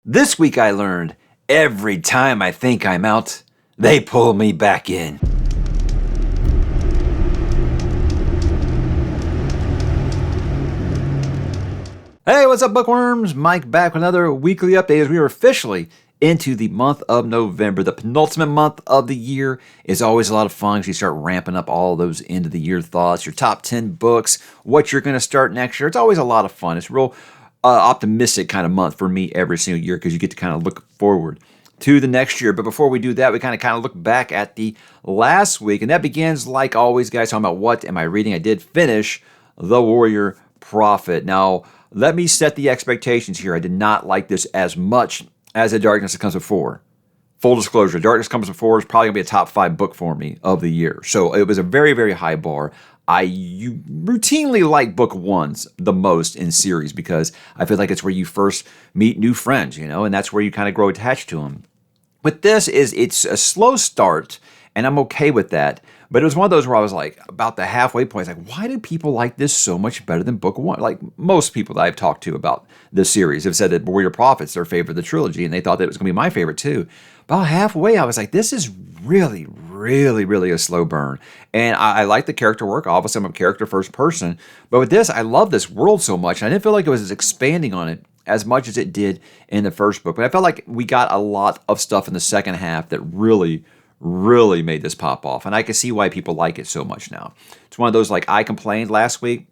This week I learned, every time I think I'm out, they pull me back in. Hey, what's up, bookworms? Mike back with another weekly update as we are officially into the month of November. The penultimate month of the year is always a lot of fun because you start ramping up all those end of the year thoughts, your top 10 books, what you're going to start next year. It's always a lot of fun. It's real optimistic kind of month for me every single year because you get to kind of look forward to the next year. But before we do that, we kind of look back at the last week, and that begins, like always, guys, talking about what am I reading. I did finish The Warrior Prophet. Now, let me set the expectations here. I did not like this as much as The Darkness That Comes Before. Full disclosure, Darkness Comes Before is probably going to be a top 5 book for me of the year. So it was a very, very high bar. You routinely like book ones the most in series because I feel like it's where you first meet new friends, and that's where you kind of grow attached to them. But it's a slow start, and I'm okay with that. But it was one of those where I was like, about the halfway point, it's like, why do people like this so much better than book one? Like most people that I've talked to about this series have said that Warrior Prophet's their favorite of the trilogy, and they thought that it was going to be my favorite too. About halfway, I was like, this is really, really, really a slow burn. And I like the character work. Obviously, I'm a character first person. But with this, I love this world so much. And I didn't feel like it was expanding on it as much as it did in the first book. But I felt like we got a lot of stuff in the second half that really made this pop off. And I can see why people like it so much now. It's one of those, like I complained last week.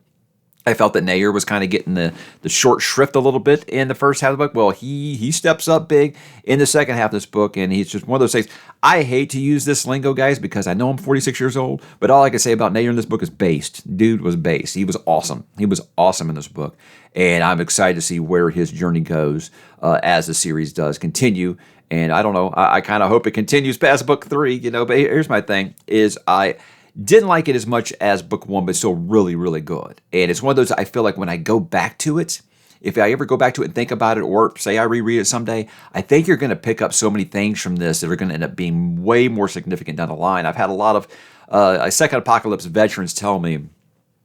I felt that ℕ𝕤𝕤𝕣𝕠𝕠 was kind of getting the short shrift a little bit in the first half of the book. Well, he steps up big in the second half of this book, and he's just one of those things. I hate to use this lingo, guys, because I know I'm 46 years old, but all I can say about ℕ𝕤𝕤𝕠𝕠 in this book is based. Dude was based. He was awesome. He was awesome in this book, and I'm excited to see where his journey goes as the series does continue. And I don't know, I kind of hope it continues past book 3, but here's my thing, is I didn't like it as much as book 1, but still really, really good. And it's one of those, I feel like when I go back to it, if I ever go back to it and think about it, or say I reread it someday, I think you're going to pick up so many things from this that are going to end up being way more significant down the line. I've had a lot of Second Apocalypse veterans tell me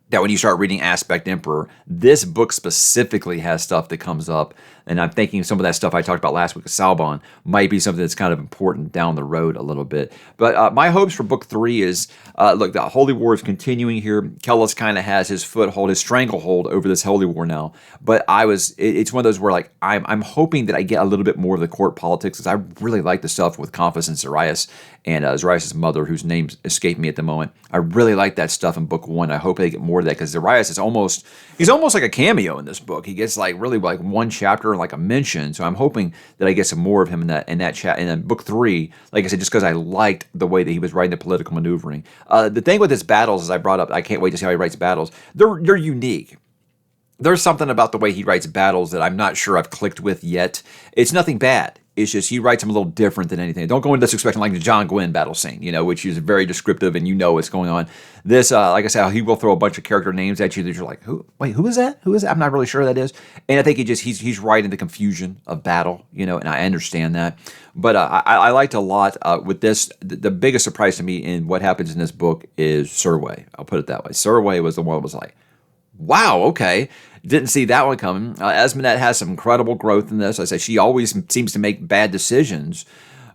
that when you start reading Aspect Emperor, this book specifically has stuff that comes up. And I'm thinking some of that stuff I talked about last week with Salbon might be something that's kind of important down the road a little bit. But my hopes for book 3 is, look, the Holy War is continuing here. Kellis kind of has his foothold, his stranglehold over this Holy War now. But it's one of those where like I'm hoping that I get a little bit more of the court politics, because I really like the stuff with Confus and Zarias and Zarias' mother, whose name escaped me at the moment. I really like that stuff in book 1. I hope they get more of that, because Zarias is almost like a cameo in this book. He gets like really like one chapter and like a mention. So I'm hoping that I get some more of him in that chat. And then book 3, like I said, just because I liked the way that he was writing the political maneuvering. The thing with his battles, as I brought up, I can't wait to see how he writes battles. They're unique. There's something about the way he writes battles that I'm not sure I've clicked with yet. It's nothing bad. It's just he writes them a little different than anything. Don't go into this expecting like the John Gwynne battle scene, which is very descriptive and what's going on. This, like I said, he will throw a bunch of character names at you that you're like, who is that? Who is that? I'm not really sure who that is. And I think he's writing the confusion of battle, and I understand that. But I liked a lot with this. The biggest surprise to me in what happens in this book is Serway. I'll put it that way. Serway was the one that was like, wow, okay. Didn't see that one coming. ℙ𝕦𝕣𝕠𝕠 has some incredible growth in this. I say she always seems to make bad decisions,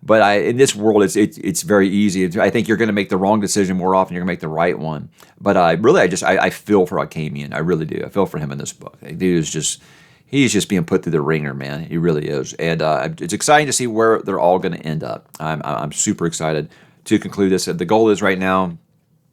but in this world, it's very easy. I think you're going to make the wrong decision more often. You're going to make the right one. But I feel for ℚ𝕤𝕤𝕠𝕠𝕠. I really do. I feel for him in this book. The dude he's just being put through the ringer, man. He really is. And it's exciting to see where they're all going to end up. I'm super excited to conclude this. The goal is right now,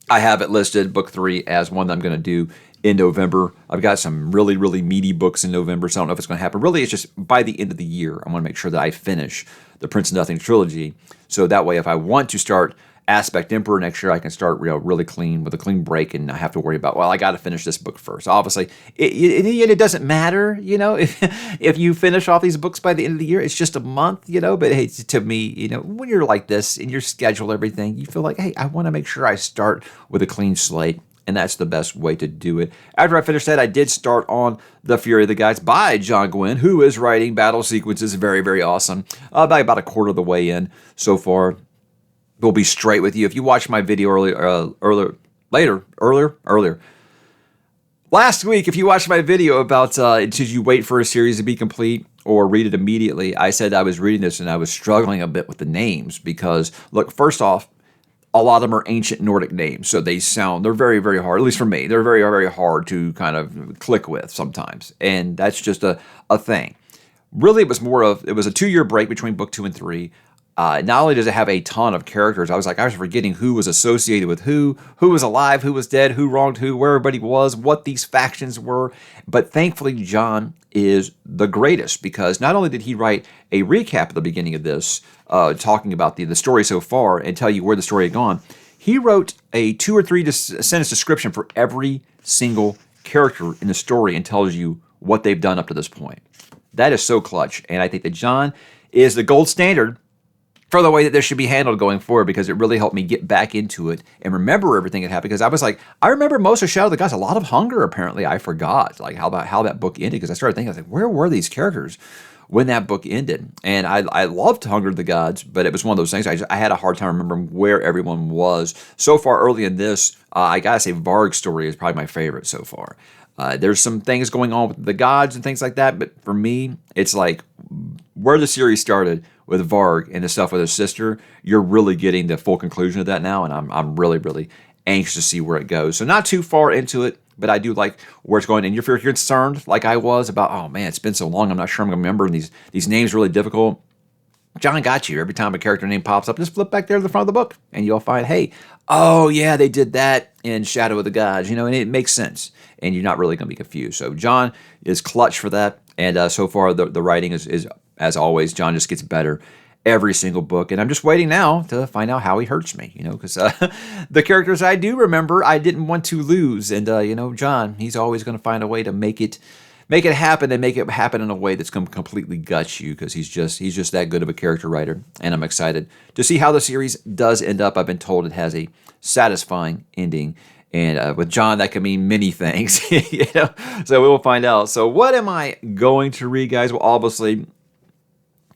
I have it listed, book 3, as one that I'm going to do in November. I've got some really, really meaty books in November, so I don't know if it's going to happen. Really, it's just by the end of the year, I want to make sure that I finish the Prince of Nothing trilogy. So that way, if I want to start Aspect Emperor next year, I can start really clean with a clean break and not have to worry about, well, I got to finish this book first. Obviously, it doesn't matter, if you finish off these books by the end of the year. It's just a month, but hey, to me, when you're like this in your schedule, everything, you feel like, hey, I want to make sure I start with a clean slate. And that's the best way to do it. After I finished that, I did start on The Fury of the Gods by John Gwynne, who is writing battle sequences very, very awesome. By about a quarter of the way in so far. We'll be straight with you. If you watched my video earlier, last week, if you watched my video about should you wait for a series to be complete, or read it immediately, I said I was reading this and I was struggling a bit with the names because, look, first off, a lot of them are ancient Nordic names, so they're very, very hard, at least for me. They're very, very hard to kind of click with sometimes, and that's just a thing. Really, it was a 2-year break between book 2 and 3. Not only does it have a ton of characters, I was forgetting who was associated with who was alive, who was dead, who wronged who, where everybody was, what these factions were. But thankfully, John is the greatest because not only did he write a recap at the beginning of this, talking about the story so far and tell you where the story had gone, he wrote a 2 or 3 sentence description for every single character in the story and tells you what they've done up to this point. That is so clutch, and I think that John is the gold standard for the way that this should be handled going forward because it really helped me get back into it and remember everything that happened because I was like, I remember most of Shadow of the Gods, a lot of hunger apparently I forgot, like how that book ended because I started thinking, I was like, where were these characters when that book ended? And I loved Hunger of the Gods, but it was one of those things, I had a hard time remembering where everyone was. So far early in this, I gotta say Varg's story is probably my favorite so far. There's some things going on with the gods and things like that, but for me, it's like where the series started with Varg and the stuff with his sister, you're really getting the full conclusion of that now, and I'm really, really anxious to see where it goes. So not too far into it, but I do like where it's going. And if you're concerned, like I was, about, oh man, it's been so long, I'm not sure I'm going to remember, and these names are really difficult, John got you. Every time a character name pops up, just flip back there to the front of the book, and you'll find, hey, oh yeah, they did that in Shadow of the Gods, and it makes sense, and you're not really going to be confused. So John is clutch for that, and so far the writing is, as always, John just gets better every single book, and I'm just waiting now to find out how he hurts me, because the characters I do remember, I didn't want to lose, and John, he's always going to find a way to make it happen and make it happen in a way that's going to completely gut you because he's just that good of a character writer, and I'm excited to see how the series does end up. I've been told it has a satisfying ending, and with John, that can mean many things, so we will find out. So what am I going to read, guys? Well, obviously,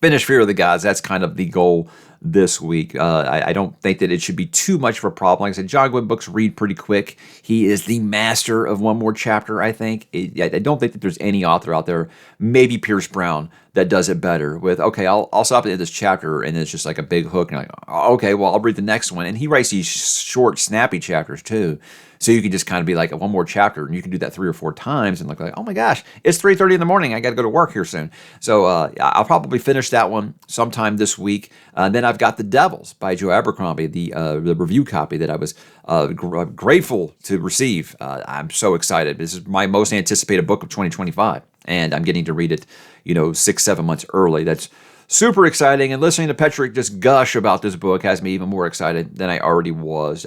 finish Fear of the Gods. That's kind of the goal this week. I don't think that it should be too much of a problem. Like I said, John Gwynne books read pretty quick. He is the master of one more chapter, I think. I don't think that there's any author out there, maybe Pierce Brown, that does it better with, okay, I'll stop at this chapter, and it's just like a big hook, and you're like, okay, well, I'll read the next one. And he writes these short, snappy chapters, too. So you can just kind of be like, one more chapter, and you can do that 3 or 4 times and look like, oh my gosh, it's 3:30 in the morning. I got to go to work here soon. So I'll probably finish that one sometime this week. Then I've got The Devils by Joe Abercrombie, the review copy that I was grateful to receive. I'm so excited. This is my most anticipated book of 2025, and I'm getting to read it, 6-7 months early. That's super exciting, and listening to Patrick just gush about this book has me even more excited than I already was.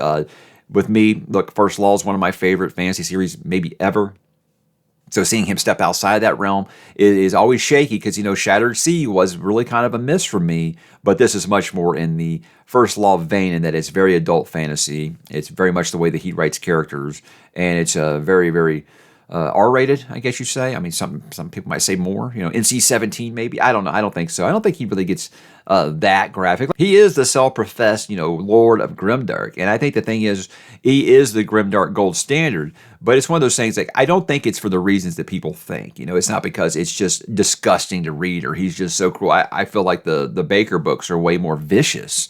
With me, look, First Law is one of my favorite fantasy series maybe ever. So seeing him step outside that realm is always shaky because, Shattered Sea was really kind of a miss for me, but this is much more in the First Law vein in that it's very adult fantasy. It's very much the way that he writes characters, and it's very, very R-rated, I guess you say. I mean, some people might say more, NC-17 maybe. I don't know. I don't think so. I don't think he really gets that graphic. He is the self-professed, Lord of Grimdark, and I think the thing is, he is the Grimdark gold standard, but it's one of those things, like, I don't think it's for the reasons that people think. It's not because it's just disgusting to read or he's just so cruel. I feel like the Baker books are way more vicious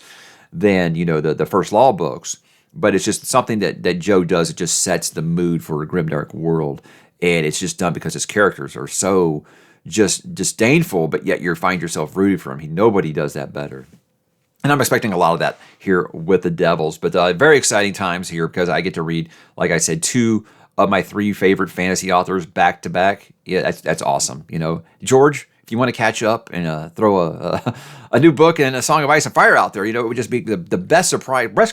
than, the First Law books. But it's just something that Joe does. It just sets the mood for a grimdark world. And it's just done because his characters are so just disdainful, but yet you find yourself rooted for him. Nobody does that better. And I'm expecting a lot of that here with the Devils. But very exciting times here because I get to read, like I said, 2 of my 3 favorite fantasy authors back to back. Yeah, that's awesome. George, if you want to catch up and throw a new book and a Song of Ice and Fire out there, it would just be the best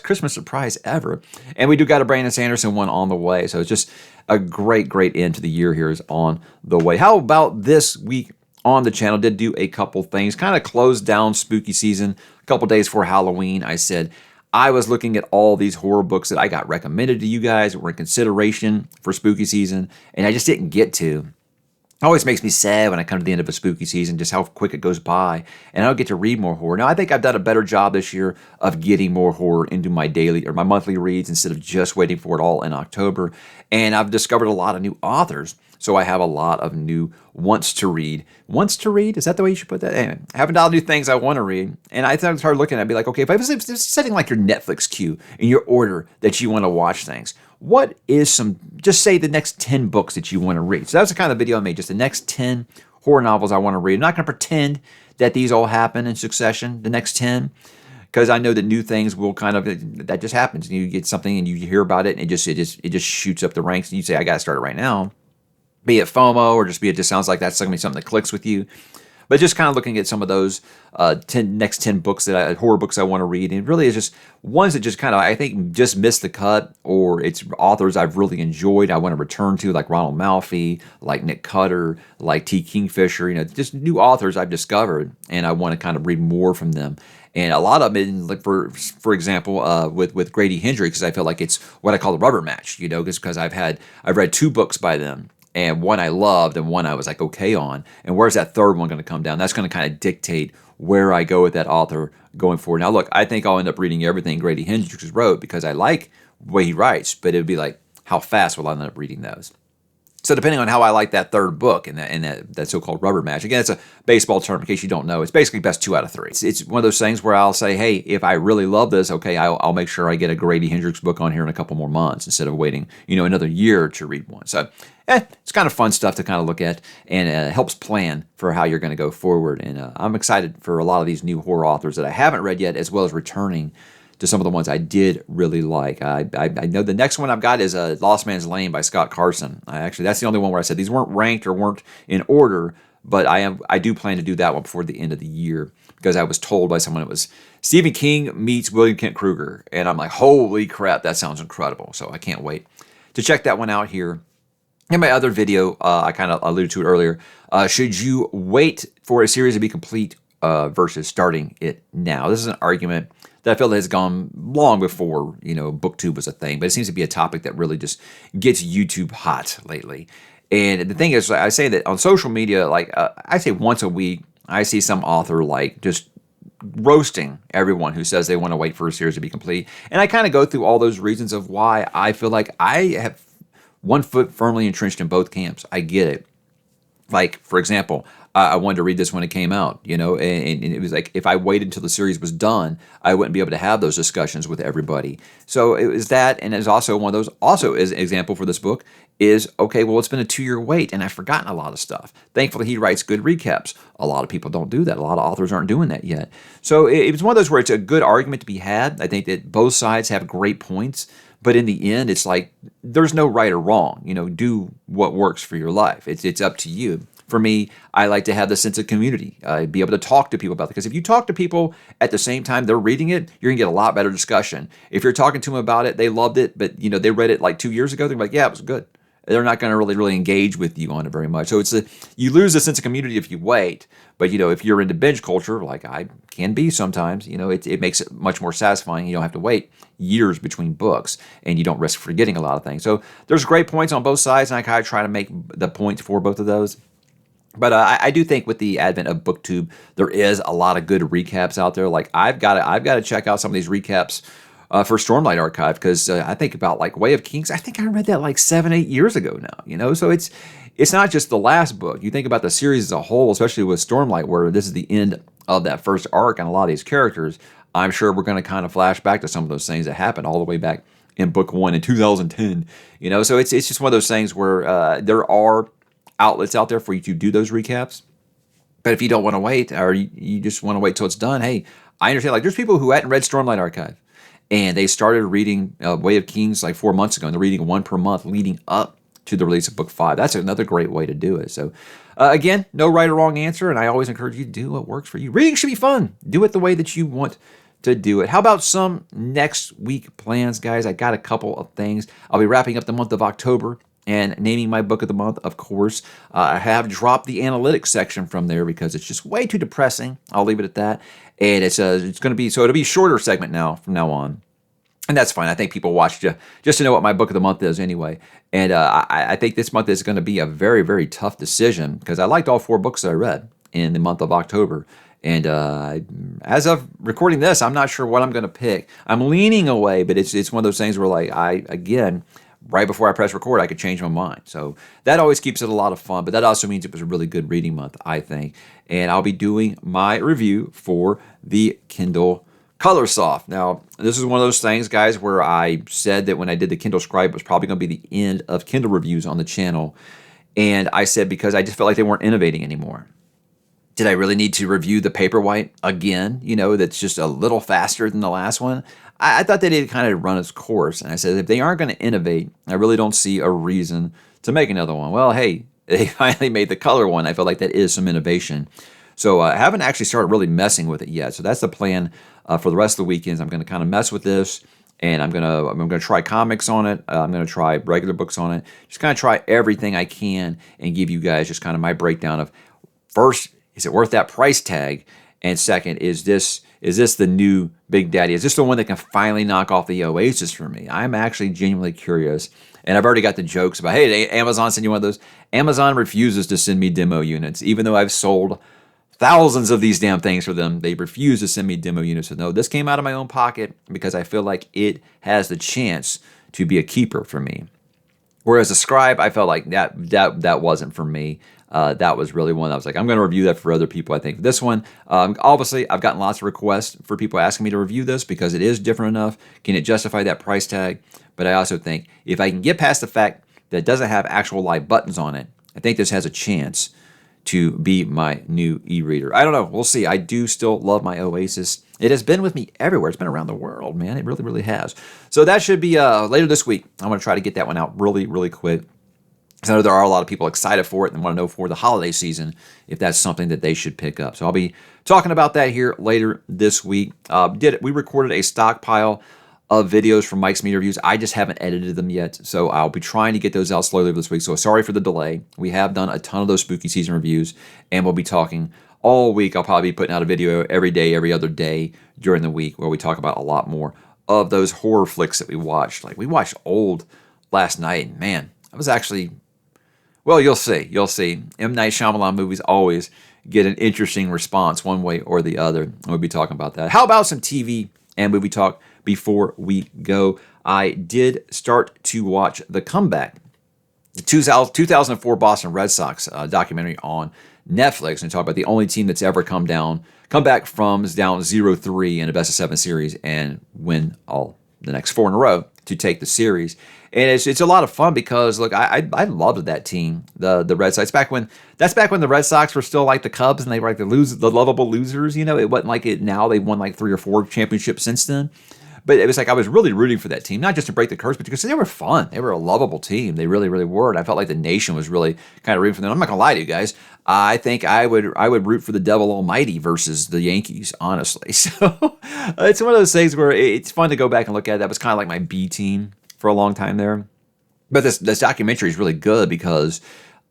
Christmas surprise ever. And we do got a Brandon Sanderson one on the way. So it's just a great, great end to the year here is on the way. How about this week on the channel? Did do a couple things, kind of closed down spooky season. A couple days before Halloween, I said I was looking at all these horror books that I got recommended to you guys that were in consideration for spooky season, and I just didn't get to. always makes me sad when I come to the end of a spooky season, just how quick it goes by, and I don't get to read more horror. Now, I think I've done a better job this year of getting more horror into my daily or my monthly reads instead of just waiting for it all in October. And I've discovered a lot of new authors, so I have a lot of new wants to read. Wants to read? Is that the way you should put that? Anyway, I have a lot of new things I want to read, and I started looking at it, I'd be like, okay, if I was setting like your Netflix queue in your order that you want to watch things, what is some, just say the next 10 books that you want to read. So that's the kind of video I made, just the next 10 horror novels I want to read. I'm not going to pretend that these all happen in succession, the next 10, because I know that new things will kind of, that just happens. You get something and you hear about it and it just shoots up the ranks and you say, I got to start it right now. Be it FOMO or just sounds like that's going to be something that clicks with you. But just kind of looking at some of those next 10 books horror books I want to read, and it really is just ones that just kind of, I think, just missed the cut, or it's authors I've really enjoyed I want to return to, like Ronald Malfi, like Nick Cutter, like T. Kingfisher, just new authors I've discovered, and I want to kind of read more from them. And a lot of them, like for example, with Grady Hendrix, because I feel like it's what I call the rubber match, because I've read 2 books by them. And one I loved and one I was like okay on. And where's that third one going to come down? That's going to kind of dictate where I go with that author going forward. Now, look, I think I'll end up reading everything Grady Hendrix wrote because I like the way he writes, but it would be like, how fast will I end up reading those? So depending on how I like that third book and that so-called rubber match, again, it's a baseball term in case you don't know. It's basically best 2 out of 3. It's one of those things where I'll say, hey, if I really love this, okay, I'll make sure I get a Grady Hendrix book on here in a couple more months instead of waiting, another year to read one. So it's kind of fun stuff to kind of look at, and helps plan for how you're going to go forward. And I'm excited for a lot of these new horror authors that I haven't read yet, as well as returning to some of the ones I did really like. I know the next one I've got is Lost Man's Lane by Scott Carson. That's the only one where I said these weren't ranked or weren't in order, but I do plan to do that one before the end of the year, because I was told by someone it was Stephen King meets William Kent Krueger, and I'm like, holy crap, that sounds incredible. So I can't wait to check that one out here. In my other video, I kind of alluded to it earlier, should you wait for a series to be complete versus starting it now? This is an argument that I feel that has gone long before, BookTube was a thing, but it seems to be a topic that really just gets YouTube hot lately. And the thing is, I say that on social media, I say once a week, I see some author just roasting everyone who says they want to wait for a series to be complete. And I kind of go through all those reasons of why I feel like I have one foot firmly entrenched in both camps. I get it. Like, for example, I wanted to read this when it came out, and it was like, if I waited until the series was done, I wouldn't be able to have those discussions with everybody. So it was that, and it's also one of those, also as an example for this book, is, okay, well, it's been a 2-year wait, and I've forgotten a lot of stuff. Thankfully, he writes good recaps. A lot of people don't do that. A lot of authors aren't doing that yet. So it was one of those where it's a good argument to be had. I think that both sides have great points. But in the end, it's like, there's no right or wrong. Do what works for your life. It's up to you. For me, I like to have the sense of community, be able to talk to people about it. Because if you talk to people at the same time they're reading it, you're going to get a lot better discussion. If you're talking to them about it, they loved it, but they read it like 2 years ago, they're like, yeah, it was good. They're not going to really engage with you on it very much. So you lose the sense of community if you wait. But if you're into binge culture, like I can be sometimes, it makes it much more satisfying. You don't have to wait years between books, and you don't risk forgetting a lot of things. So there's great points on both sides, and I kind of try to make the points for both of those. But I do think with the advent of BookTube, there is a lot of good recaps out there. Like I've got to check out some of these recaps for Stormlight Archive, because I think about like Way of Kings. I think I read that like 7-8 years ago now. So it's not just the last book. You think about the series as a whole, especially with Stormlight, where this is the end of that first arc and a lot of these characters. I'm sure we're going to kind of flash back to some of those things that happened all the way back in book 1 in 2010. So it's just one of those things where there are outlets out there for you to do those recaps. But if you don't want to wait, or you just want to wait till it's done, hey, I understand. Like there's people who hadn't read Stormlight Archive, and they started reading Way of Kings like 4 months ago, and they're reading one per month leading up to the release of book 5. That's another great way to do it. So again, no right or wrong answer, and I always encourage you to do what works for you. Reading should be fun. Do it the way that you want to do it. How about some next week plans, guys? I got a couple of things. I'll be wrapping up the month of October and naming my book of the month, of course. I have dropped the analytics section from there because it's just way too depressing. I'll leave it at that. And it's going to be, so it'll be a shorter segment now from now on. And that's fine. I think people watch just to know what my book of the month is anyway. And I think this month is going to be a very, very tough decision because I liked all 4 books that I read in the month of October. And as of recording this, I'm not sure what I'm going to pick. I'm leaning away, but it's one of those things where, like, again, right before I press record, I could change my mind. So that always keeps it a lot of fun. But that also means it was a really good reading month, I think. And I'll be doing my review for the Kindle Color Soft. Now, this is one of those things, guys, where I said that when I did the Kindle Scribe, it was probably going to be the end of Kindle reviews on the channel. And I said because I just felt like they weren't innovating anymore. Did I really need to review the Paperwhite again? You know, that's just a little faster than the last one. I thought they did kind of run its course. And I said, if they aren't going to innovate, I really don't see a reason to make another one. Well, hey, they finally made the color one. I feel like that is some innovation. So I haven't actually started really messing with it yet. So that's the plan for the rest of the weekends. I'm going to kind of mess with this, and I'm gonna try comics on it. I'm going to try regular books on it. Just kind of try everything I can and give you guys just kind of my breakdown of, first, is it worth that price tag? And second, is this the new Big Daddy? Is this the one that can finally knock off the Oasis for me? I'm actually genuinely curious. And I've already got the jokes about, hey, did Amazon send you one of those? Amazon refuses to send me demo units, even though I've sold thousands of these damn things for them. They refuse to send me demo units. So no, this came out of my own pocket because I feel like it has the chance to be a keeper for me. Whereas a Scribe, I felt like that wasn't for me. That was really one I was like, I'm going to review that for other people, I think. This one, obviously, I've gotten lots of requests for people asking me to review this because it is different enough. Can it justify that price tag? But I also think if I can get past the fact that it doesn't have actual live buttons on it, I think this has a chance to be my new e-reader. I don't know. We'll see. I do still love my Oasis. It has been with me everywhere. It's been around the world, man. It really, really has. So that should be later this week. I'm going to try to get that one out really, really quick. I know there are a lot of people excited for it and want to know for the holiday season if that's something that they should pick up. So I'll be talking about that here later this week. We recorded a stockpile of videos from Mike's Media Reviews. I just haven't edited them yet, so I'll be trying to get those out slowly this week. So sorry for the delay. We have done a ton of those spooky season reviews, and we'll be talking all week. I'll probably be putting out a video every day, every other day during the week where we talk about a lot more of those horror flicks that we watched. Like we watched Old last night, and man, I was actually... Well, you'll see. You'll see. ℙ𝕦𝕤𝕤𝕤 movies always get an interesting response one way or the other. We'll be talking about that. How about some TV and movie talk before we go? I did start to watch The Comeback, the 2004 Boston Red Sox documentary on Netflix, and talk about the only team that's ever come back from down 0-3 in a best-of-7 series and win all the next 4 in a row to take the series. And it's a lot of fun because, look, I loved that team, the Red Sox. That's back when the Red Sox were still like the Cubs and they were like the lovable losers. You know, it wasn't like it now. They've won like 3 or 4 championships since then. But it was like I was really rooting for that team, not just to break the curse, but because they were fun. They were a lovable team. They really, really were. And I felt like the nation was really kind of rooting for them. I'm not gonna lie to you guys. I think I would root for the devil almighty versus the Yankees, honestly. So it's one of those things where it's fun to go back and look at. That was kind of like my B team for a long time there. But this documentary is really good because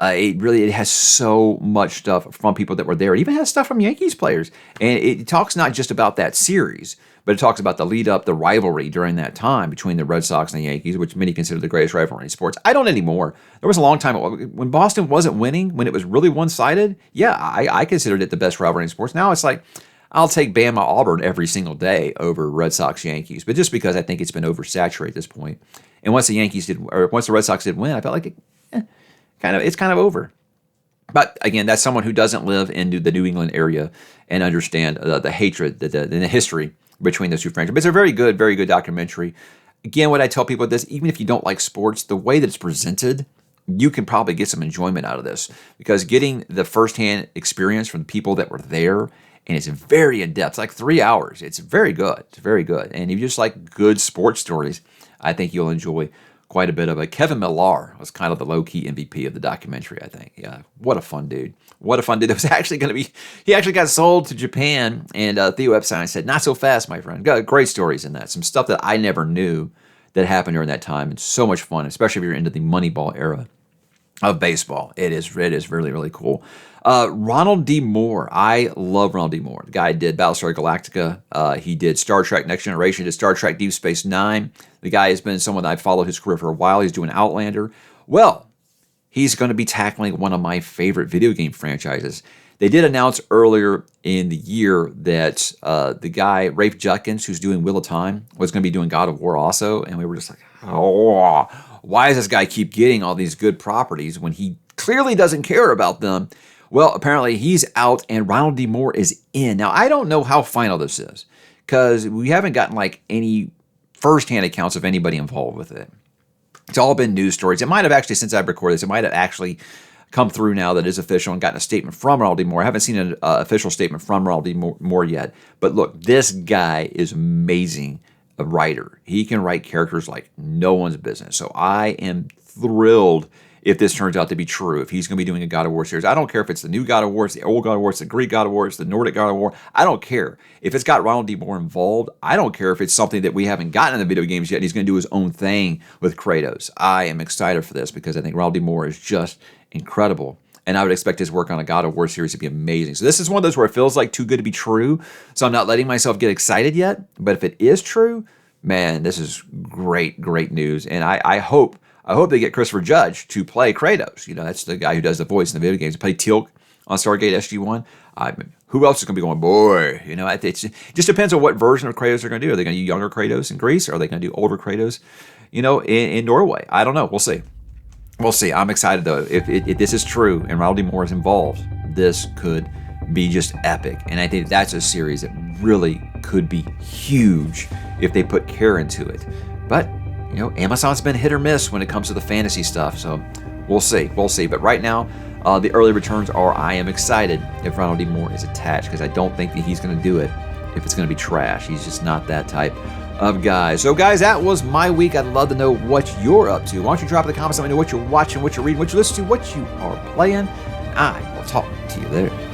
it has so much stuff from people that were there. It even has stuff from Yankees players. And it talks not just about that series, but it talks about the lead up, the rivalry during that time between the Red Sox and the Yankees, which many consider the greatest rivalry in sports. I don't anymore. There was a long time when Boston wasn't winning, when it was really one-sided. Yeah, I considered it the best rivalry in sports. Now it's like, I'll take Bama Auburn every single day over Red Sox Yankees, but just because I think it's been oversaturated at this point. And once the Red Sox did win, I felt like it's kind of over. But again, that's someone who doesn't live in the New England area and understand the hatred, the history between those two franchises. But it's a very good documentary. Again, what I tell people with this, even if you don't like sports, the way that it's presented, you can probably get some enjoyment out of this because getting the firsthand experience from the people that were there. And it's very in-depth. It's like 3 hours. It's very good. It's very good. And if you just like good sports stories, I think you'll enjoy quite a bit of it. Kevin Millar was kind of the low-key MVP of the documentary, I think. Yeah, what a fun dude. What a fun dude. It was actually going to be, he actually got sold to Japan, and Theo Epstein said, not so fast, my friend. Got great stories in that. Some stuff that I never knew that happened during that time. It's so much fun, especially if you're into the Moneyball era of baseball. It is really, really cool. Ronald D. Moore. I love Ronald D. Moore. The guy did Battlestar Galactica. He did Star Trek Next Generation, did Star Trek Deep Space Nine. The guy has been someone that I've followed his career for a while. He's doing Outlander. Well, he's going to be tackling one of my favorite video game franchises. They did announce earlier in the year that the guy, Rafe Judkins, who's doing Wheel of Time, was going to be doing God of War also. And we were just like, oh, why does this guy keep getting all these good properties when he clearly doesn't care about them? Well, apparently he's out and Ronald D. Moore is in. Now, I don't know how final this is because we haven't gotten like any firsthand accounts of anybody involved with it. It's all been news stories. It might have actually, since I've recorded this, it might have actually come through now that is official and gotten a statement from Ronald D. Moore. I haven't seen an official statement from Ronald D. Moore yet. But look, this guy is amazing, a writer. He can write characters like no one's business. So I am thrilled if this turns out to be true, if he's going to be doing a God of War series. I don't care if it's the new God of War, it's the old God of War, it's the Greek God of War, it's the Nordic God of War. I don't care. If it's got Ronald D. Moore involved, I don't care if it's something that we haven't gotten in the video games yet and he's going to do his own thing with Kratos. I am excited for this because I think Ronald D. Moore is just incredible. And I would expect his work on a God of War series to be amazing. So this is one of those where it feels like too good to be true. So I'm not letting myself get excited yet. But if it is true, man, this is great, great news. And I hope they get Christopher Judge to play Kratos. You know, that's the guy who does the voice in the video games. To play Teal'c on Stargate SG-1. Who else is going to be going, boy? You know, it just depends on what version of Kratos they're going to do. Are they going to do younger Kratos in Greece? Or are they going to do older Kratos, you know, in Norway? I don't know. We'll see. We'll see. I'm excited, though. If this is true and Ronald D. Moore is involved, this could be just epic. And I think that's a series that really could be huge if they put care into it. But, you know, Amazon's been hit or miss when it comes to the fantasy stuff. So we'll see. We'll see. But right now, the early returns are I am excited if Ronald D. Moore is attached because I don't think that he's going to do it if it's going to be trash. He's just not that type of guys. So guys, that was my week. I'd love to know what you're up to. Why don't you drop in the comments, let me know what you're watching, what you're reading, what you listen to, what you are playing. I will talk to you there.